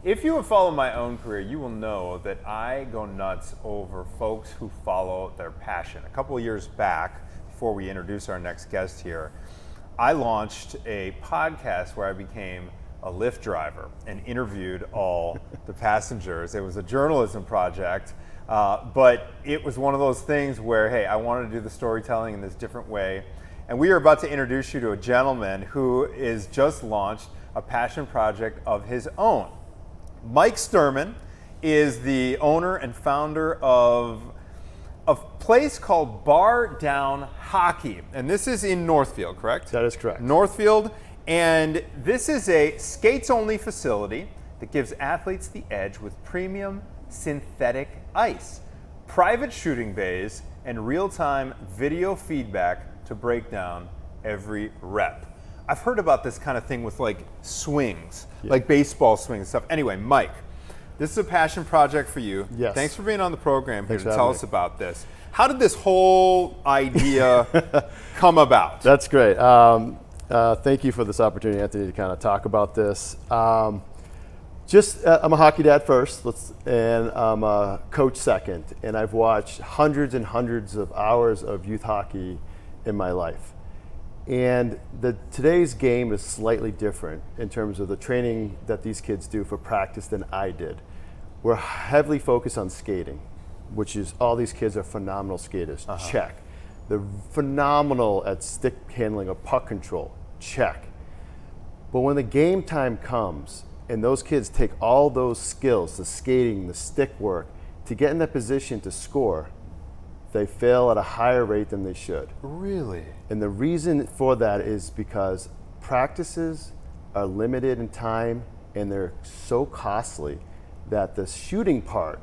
If you have followed my own career, you will know that I go nuts over folks who follow their passion. A couple of years back, before we introduce our next guest here, I launched a podcast where I became a Lyft driver and interviewed all the passengers. It was a journalism project, but it was one of those things where, hey, I wanted to do the storytelling in this different way. And we are about to introduce you to a gentleman who is just launched a passion project of his own. Mike Sturmam is the owner and founder of a place called Bar Down Hockey. And this is in Northfield, correct? That is correct. Northfield. And this is a skates-only facility that gives athletes the edge with premium synthetic ice, private shooting bays, and real-time video feedback to break down every rep. I've heard about this kind of thing with like swings, like baseball swings and stuff. Anyway, Mike, this is a passion project for you. Yes. Thanks for being on the program here Thanks to for tell having us me. about this. How did this whole idea come about? That's great. Thank you for this opportunity, Anthony, to kind of talk about this. I'm a hockey dad first, and I'm a coach second, and I've watched hundreds and hundreds of hours of youth hockey in my life. And today's game is slightly different in terms of the training that these kids do for practice than I did. We're heavily focused on skating, which is all these kids are phenomenal skaters, check. They're phenomenal at stick handling or puck control, check. But when the game time comes and those kids take all those skills, the skating, the stick work, to get in that position to score, they fail at a higher rate than they should. Really? And the reason for that is because practices are limited in time and they're so costly that the shooting part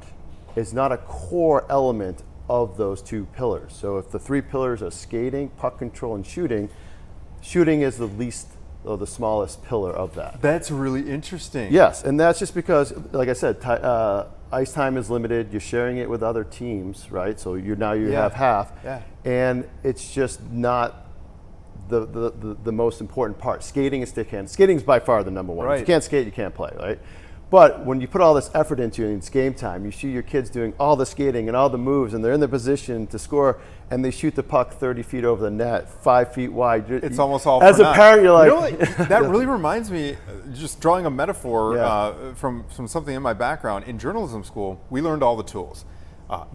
is not a core element of those two pillars. So if the three pillars are skating, puck control, and shooting is the least or the smallest pillar of that. That's really interesting. Yes, and that's just because, like I said, ice time is limited. You're sharing it with other teams, right? So you have half, and it's just not the most important part. Skating and stick hand. Skating is by far the number one. Right. If you can't skate, you can't play, right? But when you put all this effort into it and it's game time, you see your kids doing all the skating and all the moves, and they're in the position to score, and they shoot the puck 30 feet over the net, 5 feet wide. It's almost all as for a parent, you're like, you know, that really reminds me, just drawing a metaphor from something in my background. In journalism school, we learned all the tools.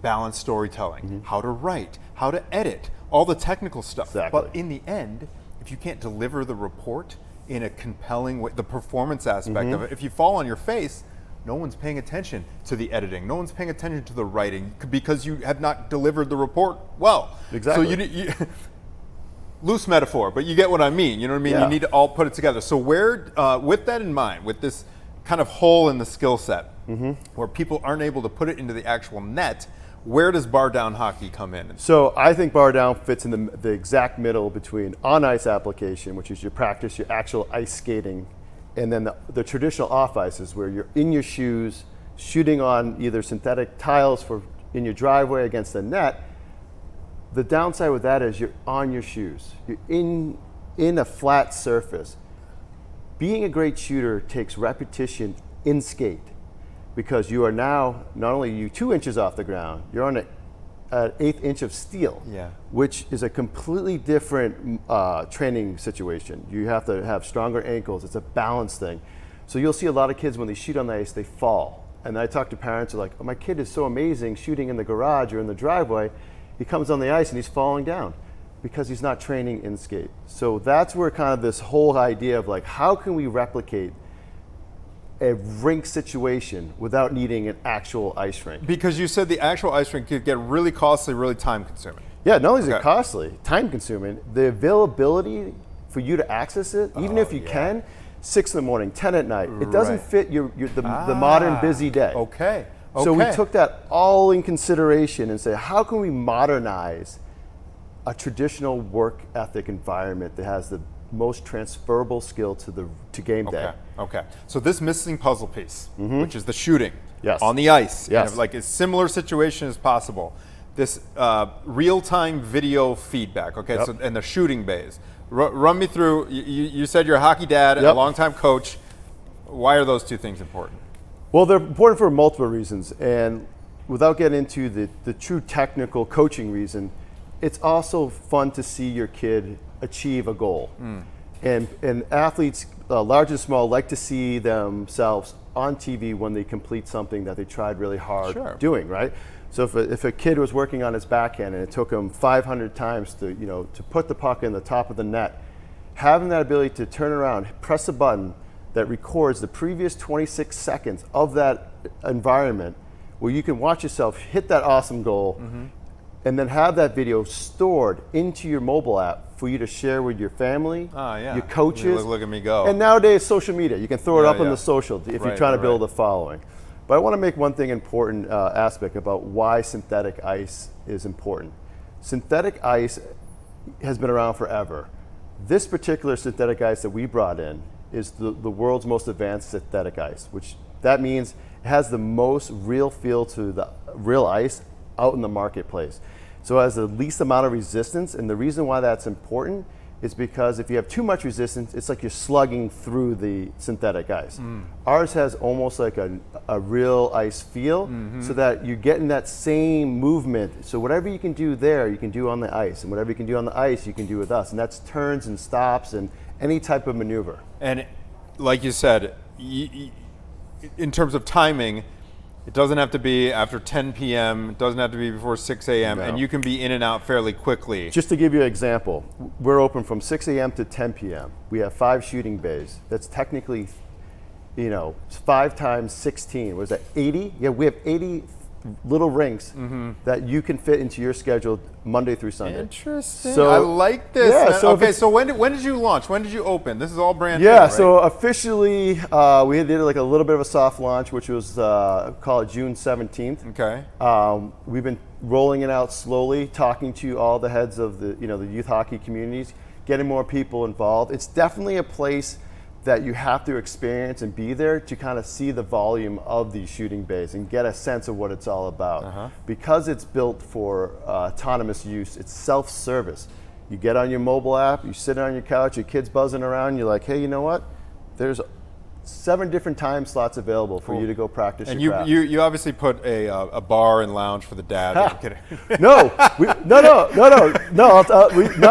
Balanced storytelling, how to write, how to edit, all the technical stuff. Exactly. But in the end, if you can't deliver the report in a compelling way, the performance aspect of it, if you fall on your face, no one's paying attention to the editing. No one's paying attention to the writing because you have not delivered the report well. Exactly. So you loose metaphor, but you get what I mean. You know what I mean? Yeah. You need to all put it together. So where, with that in mind, with this kind of hole in the skill set, where people aren't able to put it into the actual net, where does Bar Down Hockey come in? So I think Bar Down fits in the exact middle between on-ice application, which is your practice, your actual ice skating, and then the traditional off-ice is where you're in your shoes, shooting on either synthetic tiles in your driveway against the net. The downside with that is you're on your shoes. You're in a flat surface. Being a great shooter takes repetition in skate, because you are now, not only are you 2 inches off the ground, you're on an eighth inch of steel, which is a completely different training situation. You have to have stronger ankles. It's a balance thing. So you'll see a lot of kids when they shoot on the ice, they fall. And I talk to parents who are like, oh, my kid is so amazing shooting in the garage or in the driveway. He comes on the ice and he's falling down because he's not training in skate. So that's where kind of this whole idea of like, how can we replicate a rink situation without needing an actual ice rink? Because you said the actual ice rink could get really costly, really time consuming. Yeah, not only is it costly, time consuming, the availability for you to access it, even if you can, 6 in the morning, 10 at night, it doesn't fit the modern busy day. Okay. So we took that all in consideration and said, how can we modernize a traditional work ethic environment that has the most transferable skill to game day? Okay. So this missing puzzle piece, which is the shooting on the ice, Yes. kind of like a similar situation as possible. This real-time video feedback. Okay. So and the shooting bays. Run me through. You said you're a hockey dad and a longtime coach. Why are those two things important? Well, they're important for multiple reasons, and without getting into the true technical coaching reason, it's also fun to see your kid achieve a goal. And athletes, large and small, like to see themselves on TV when they complete something that they tried really hard doing, right? So if a kid was working on his backhand and it took him 500 times to put the puck in the top of the net, having that ability to turn around, press a button that records the previous 26 seconds of that environment where you can watch yourself hit that awesome goal, and then have that video stored into your mobile app for you to share with your family, your coaches. Look at me go. And nowadays, social media. You can throw it up on the social if you're trying to build a following. But I want to make one thing important aspect about why synthetic ice is important. Synthetic ice has been around forever. This particular synthetic ice that we brought in is the world's most advanced synthetic ice, which that means it has the most real feel to the real ice out in the marketplace. So it has the least amount of resistance, and the reason why that's important is because if you have too much resistance, it's like you're slugging through the synthetic ice. Ours has almost like a real ice feel, so that you're getting that same movement. So whatever you can do there, you can do on the ice, and whatever you can do on the ice, you can do with us. And that's turns and stops and any type of maneuver. And like you said, in terms of timing, it doesn't have to be after 10 p.m., it doesn't have to be before 6 a.m., and you can be in and out fairly quickly. Just to give you an example, we're open from 6 a.m. to 10 p.m. We have 5 shooting bays. That's technically, 5 times 16. Was that 80? Yeah, we have 80 little rinks that you can fit into your schedule Monday through Sunday. Interesting. So, I like this. Yeah, so when did you launch? When did you open? This is all brand new, Yeah, right? so officially we did like a little bit of a soft launch, which was called June 17th. Okay. We've been rolling it out slowly, talking to all the heads of the youth hockey communities, getting more people involved. It's definitely a place that you have to experience and be there to kind of see the volume of these shooting bays and get a sense of what it's all about. Because it's built for autonomous use, it's self-service. You get on your mobile app, you sit on your couch, your kid's buzzing around, you're like, hey, you know what? There's 7 different time slots avavel for you to go practice your craft. And you obviously put a bar and lounge for the dad. I'm kidding. No, not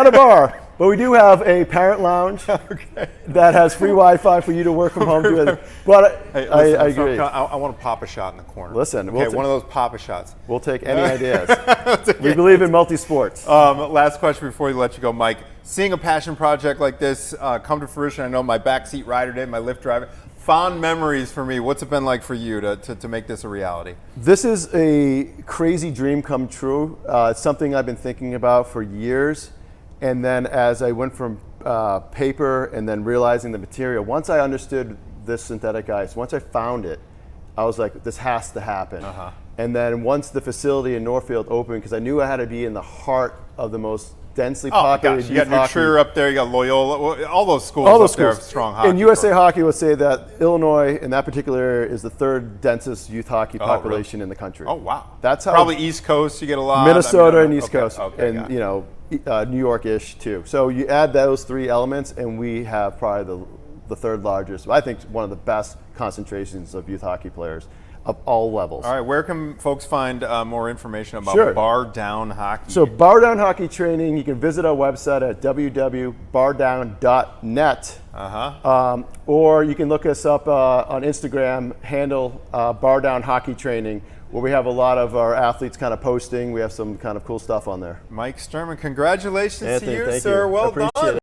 a bar. But we do have a parent lounge that has free Wi-Fi for you to work from home. But hey, I listen, agree. I want to pop a shot in the corner. Listen, one of those pop-a shots. We'll take any ideas. We believe in multi-sports. Last question before we let you go, Mike. Seeing a passion project like this come to fruition, I know my backseat rider did, my Lyft driver. Fond memories for me. What's it been like for you to make this a reality? This is a crazy dream come true. It's something I've been thinking about for years. And then as I went from paper and then realizing the material, once I understood this synthetic ice, once I found it, I was like, this has to happen. And then once the facility in Northfield opened, because I knew I had to be in the heart of the most densely populated you got New Trier up there, you got Loyola, all those schools up there have strong hockey. And USA Hockey would say that Illinois, in that particular area, is the 3rd densest youth hockey population in the country. Oh, wow. That's how. Probably East Coast, you get a lot. Minnesota and East Coast, and New York-ish too. So you add those 3 elements, and we have probably the 3rd largest, I think one of the best concentrations of youth hockey players of all levels. All right, where can folks find more information about Bar Down Hockey? So Bar Down Hockey Training, you can visit our website at www.bardown.net. Or you can look us up on Instagram, handle Bar Down Hockey Training, where we have a lot of our athletes kind of posting. We have some kind of cool stuff on there. Mike Sturmam, congratulations Anthony, to you, thank sir. You. Well done.